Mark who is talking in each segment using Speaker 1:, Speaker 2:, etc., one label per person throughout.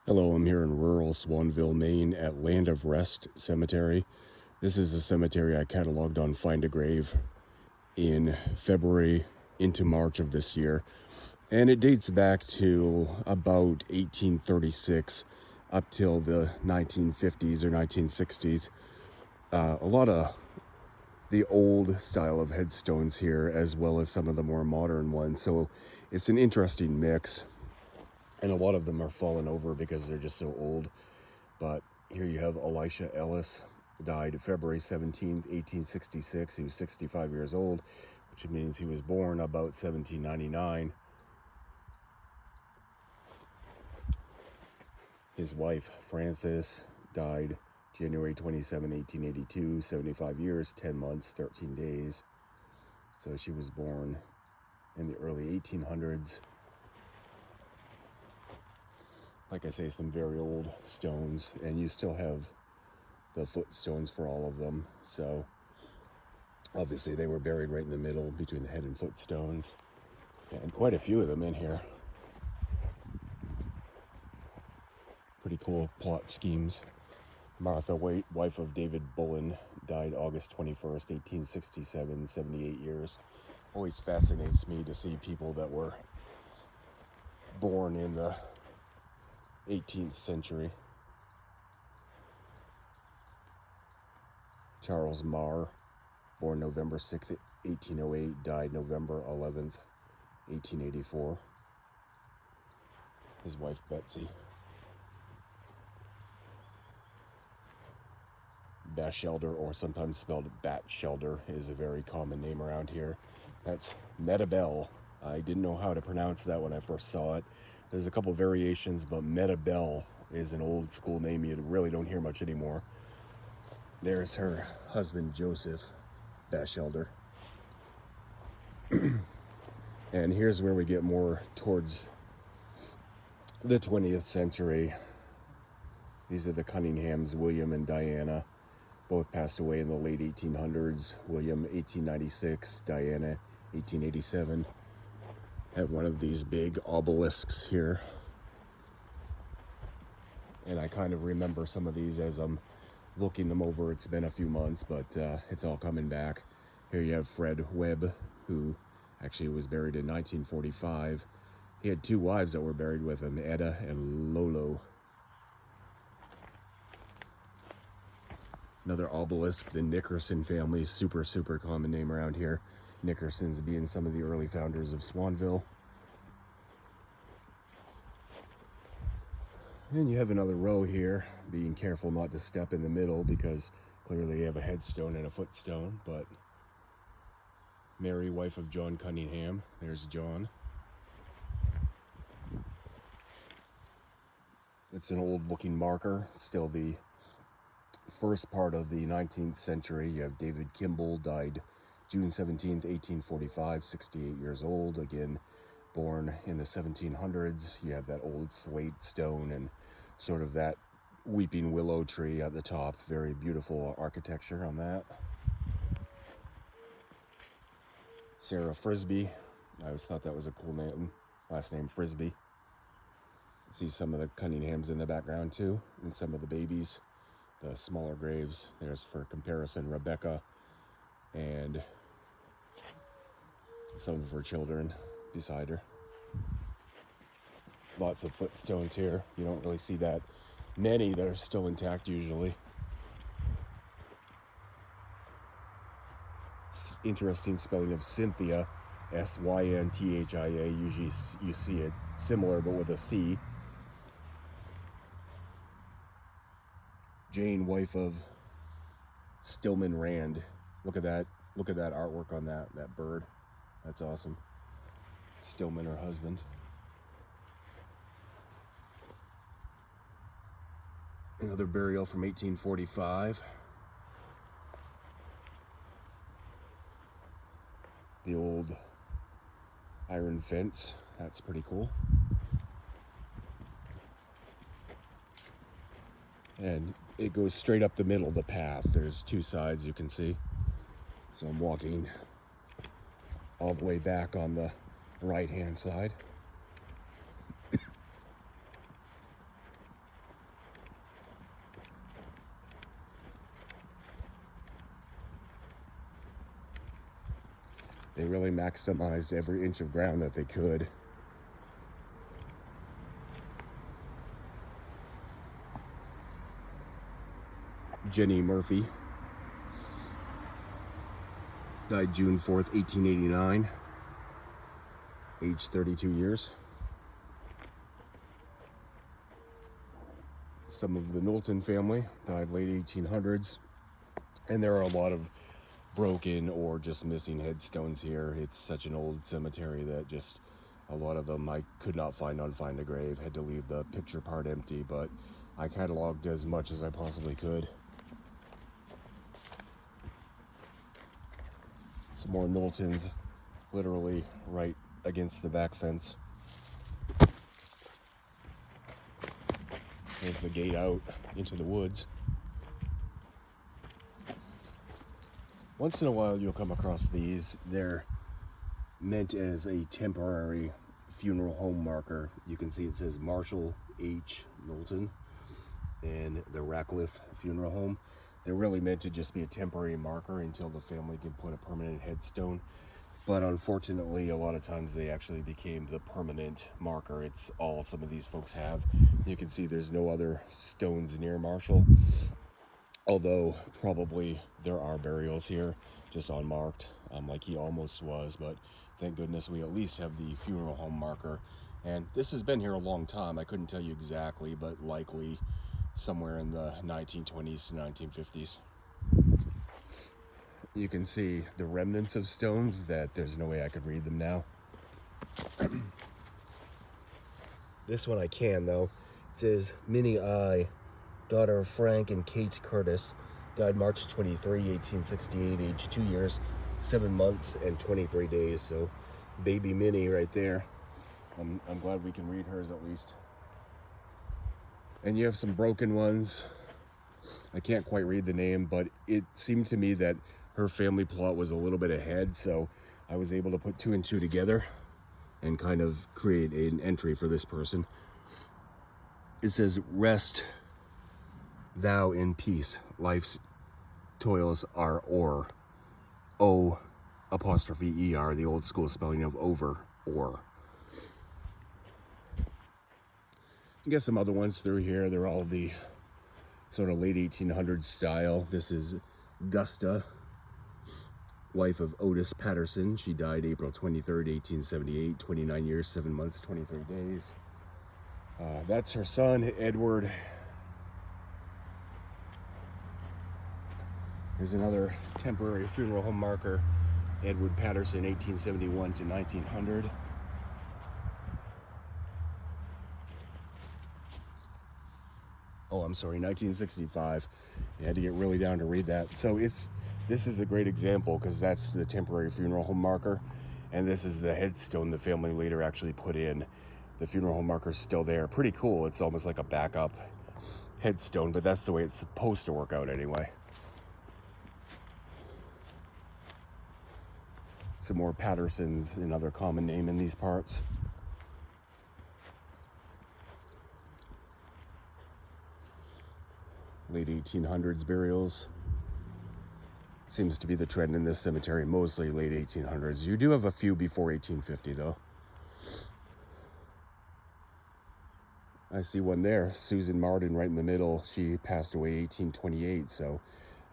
Speaker 1: Hello, I'm here in rural Swanville, Maine at Land of Rest Cemetery. This is a cemetery I cataloged on Find a Grave in February into March of this year. And it dates back to about 1836 up till the 1950s or 1960s. A lot of the old style of headstones here, as well as some of the more modern ones. So it's an interesting mix. And a lot of them are fallen over because they're just so old. But here you have Elisha Ellis, died February 17th, 1866. He was 65 years old, which means he was born about 1799. His wife, Frances, died January 27, 1882, 75 years, 10 months, 13 days. So she was born in the early 1800s. Like I say, some very old stones, and you still have the footstones for all of them. So obviously they were buried right in the middle between the head and footstones, and quite a few of them in here. Pretty cool plot schemes. Martha Waite, wife of David Bullen, died August 21st, 1867, 78 years. Always fascinates me to see people that were born in the 18th century. Charles Marr, born November 6th, 1808, died November 11th, 1884. His wife, Betsy. Batchelder, or sometimes spelled Batchelder, is a very common name around here. That's Metabel. I didn't know how to pronounce that when I first saw it. There's a couple variations, but Metabel is an old school name you really don't hear much anymore. There's her husband, Joseph Batchelder. And here's where we get more towards the 20th century. These are the Cunninghams, William and Diana. Both passed away in the late 1800s. William, 1896, Diana, 1887. Have one of these big obelisks here. And I kind of remember some of these as I'm looking them over. It's been a few months, but it's all coming back. Here you have Fred Webb, who actually was buried in 1945. He had two wives that were buried with him, Etta and Lolo. Another obelisk, the Nickerson family, super common name around here. Nickersons being some of the early founders of Swanville. And you have another row here, being careful not to step in the middle because clearly you have a headstone and a footstone. But Mary, wife of John Cunningham, there's John. It's an old looking marker, still the first part of the 19th century. You have David Kimball, died June 17th, 1845, 68 years old. Again, born in the 1700s. You have that old slate stone and sort of that weeping willow tree at the top. Very beautiful architecture on that. Sarah Frisbee. I always thought that was a cool name. Last name Frisbee. See some of the Cunninghams in the background too, and some of the babies. The smaller graves. There's, for comparison, Rebecca and some of her children beside her. Lots of footstones here. You don't really see that many that are still intact usually. Interesting spelling of Cynthia, Synthia. Usually you see it similar but with a C. Jane, wife of Stillman Rand. Look at that artwork on that bird. That's awesome. Stillman, her husband. Another burial from 1845. The old iron fence. That's pretty cool. And it goes straight up the middle of the path. There's two sides you can see. So I'm walking all the way back on the right hand side. They really maximized every inch of ground that they could. Jenny Murphy died June 4th, 1889, age 32 years. Some of the Knowlton family died late 1800s, and there are a lot of broken or just missing headstones here. It's such an old cemetery that just a lot of them I could not find on Find a Grave. Had to leave the picture part empty, but I cataloged as much as I possibly could. Some more Knowltons, literally right against the back fence. There's the gate out into the woods. Once in a while you'll come across these. They're meant as a temporary funeral home marker. You can see it says Marshall H. Knowlton and the Ratcliffe Funeral Home. They're really meant to just be a temporary marker until the family can put a permanent headstone. But unfortunately, a lot of times they actually became the permanent marker. It's all some of these folks have. You can see there's no other stones near Marshall, although probably there are burials here, just unmarked, like he almost was. But thank goodness we at least have the funeral home marker. And this has been here a long time. I couldn't tell you exactly, but likely somewhere in the 1920s to 1950s. You can see the remnants of stones that there's no way I could read them now. This one I can, though. It says Minnie I, daughter of Frank and Kate Curtis, died March 23, 1868, age 2 years, 7 months, and 23 days. So baby Minnie right there. I'm glad we can read hers at least. And you have some broken ones. I can't quite read the name, but it seemed to me that her family plot was a little bit ahead, so I was able to put 2 and 2 together and kind of create an entry for this person. It says, "Rest thou in peace. Life's toils are o'er." O apostrophe ER, the old school spelling of over, or. You get some other ones through here. They're all the sort of late 1800s style. This is Gusta, wife of Otis Patterson. She died April 23rd, 1878, 29 years, 7 months, 23 days. That's her son, Edward. There's another temporary funeral home marker, Edward Patterson, 1871 to 1900. Oh, I'm sorry, 1965. You had to get really down to read that. So this is a great example because that's the temporary funeral home marker, and this is the headstone the family later actually put in. The funeral home marker's still there. Pretty cool. It's almost like a backup headstone, but that's the way it's supposed to work out anyway. Some more Pattersons, another common name in these parts. Late 1800s burials. Seems to be the trend in this cemetery, mostly late 1800s. You do have a few before 1850 though. I see one there, Susan Martin right in the middle. She passed away 1828, so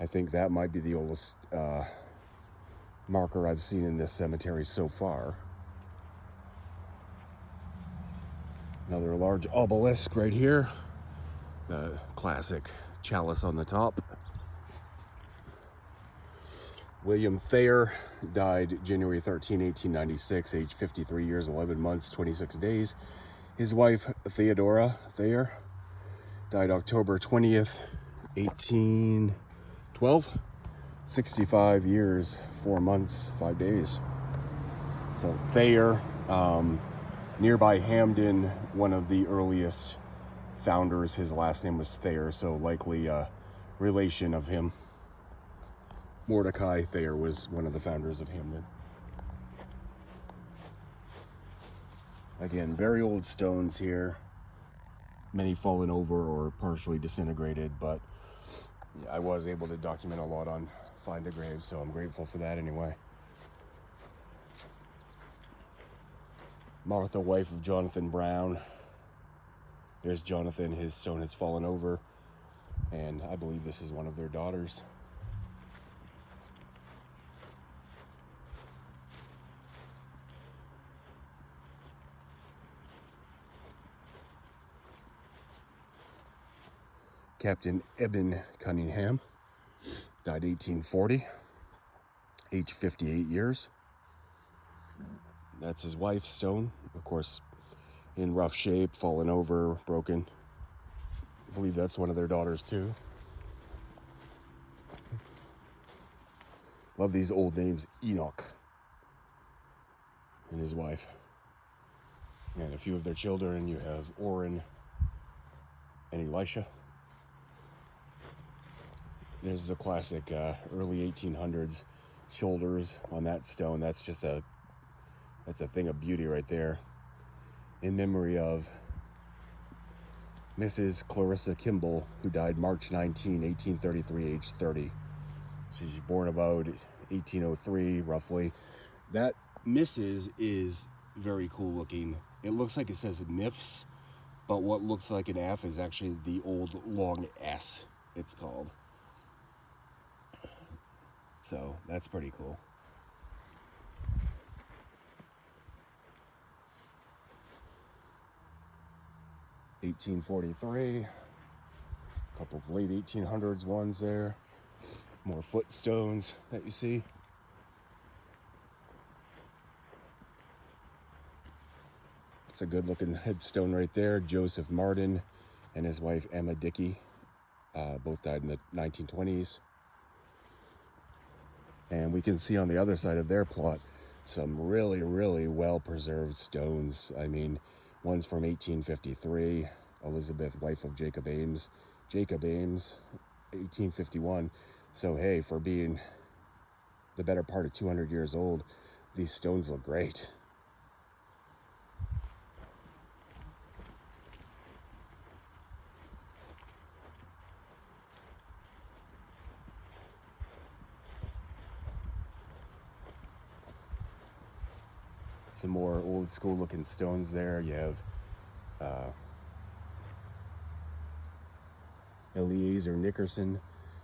Speaker 1: I think that might be the oldest marker I've seen in this cemetery so far. Another large obelisk right here. The classic chalice on the top. William Thayer died January 13, 1896, age 53 years, 11 months, 26 days. His wife, Theodora Thayer, died October 20th, 1812, 65 years, 4 months, 5 days. So Thayer, nearby Hamden, one of the earliest founders, his last name was Thayer, so likely a relation of him. Mordecai Thayer was one of the founders of Hamden. Again, very old stones here. Many fallen over or partially disintegrated, but I was able to document a lot on Find a Grave, so I'm grateful for that anyway. Martha, wife of Jonathan Brown. There's Jonathan. His stone has fallen over, and I believe this is one of their daughters. Captain Eben Cunningham died 1840, age 58 years. That's his wife's stone, of course, in rough shape, fallen over, broken. I believe that's one of their daughters too. Love these old names, Enoch and his wife. And a few of their children, you have Orrin and Elisha. There's the classic early 1800s shoulders on that stone. That's a thing of beauty right there. In memory of Mrs. Clarissa Kimball, who died March 19, 1833, age 30. She's born about 1803, roughly. That Mrs. is very cool looking. It looks like it says MIFS, but what looks like an F is actually the old long S, it's called. So that's pretty cool. $1843, a couple of late 1800s ones there. More footstones that you see. It's a good looking headstone right there. Joseph Martin and his wife Emma Dickey, both died in the 1920s. And we can see on the other side of their plot some really, really well preserved stones. I mean, one's from 1853, Elizabeth, wife of Jacob Ames. Jacob Ames, 1851. So hey, for being the better part of 200 years old, these stones look great. Some more old school looking stones there. You have Eliezer Nickerson,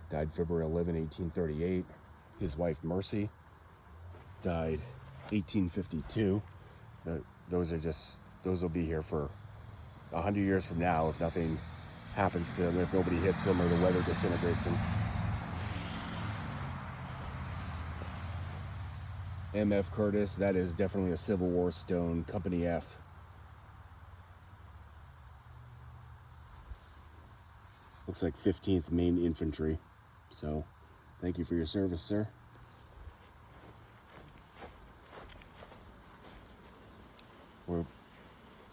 Speaker 1: died February 11, 1838. His wife Mercy died 1852. Those will be here for 100 years from now if nothing happens to them, if nobody hits them or the weather disintegrates them. M.F. Curtis, that is definitely a Civil War stone, Company F. Looks like 15th Maine Infantry. So, thank you for your service, sir. We're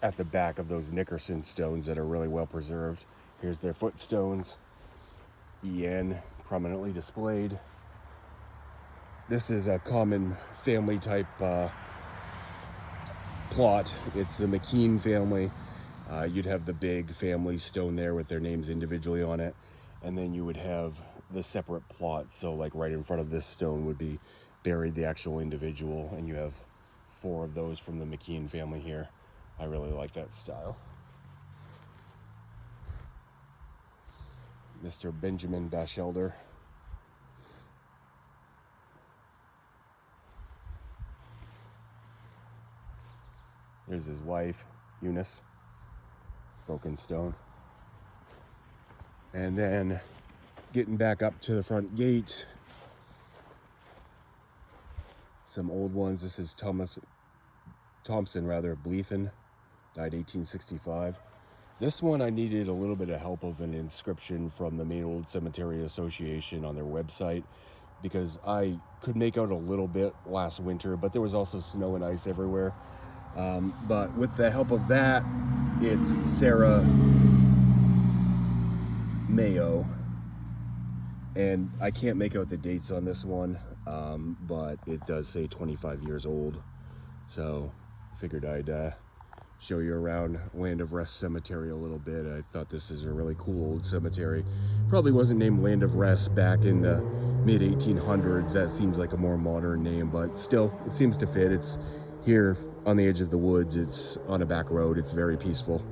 Speaker 1: at the back of those Nickerson stones that are really well preserved. Here's their footstones. EN prominently displayed. This is a common family type plot. It's the McKean family. You'd have the big family stone there with their names individually on it, and then you would have the separate plot. So like right in front of this stone would be buried the actual individual, and you have 4 of those from the McKean family here. I really like that style. Mr. Benjamin Batchelder. There's his wife, Eunice, broken stone. And then getting back up to the front gate, some old ones. This is Thompson, Bleethen, died 1865. This one I needed a little bit of help of an inscription from the Maine Old Cemetery Association on their website, because I could make out a little bit last winter, but there was also snow and ice everywhere. But with the help of that, it's Sarah Mayo, and I can't make out the dates on this one, but it does say 25 years old, so figured I'd show you around Land of Rest Cemetery a little bit. I thought this is a really cool old cemetery. Probably wasn't named Land of Rest back in the mid 1800s. That seems like a more modern name, but still, it seems to fit. It's Here on the edge of the woods, it's on a back road. It's very peaceful.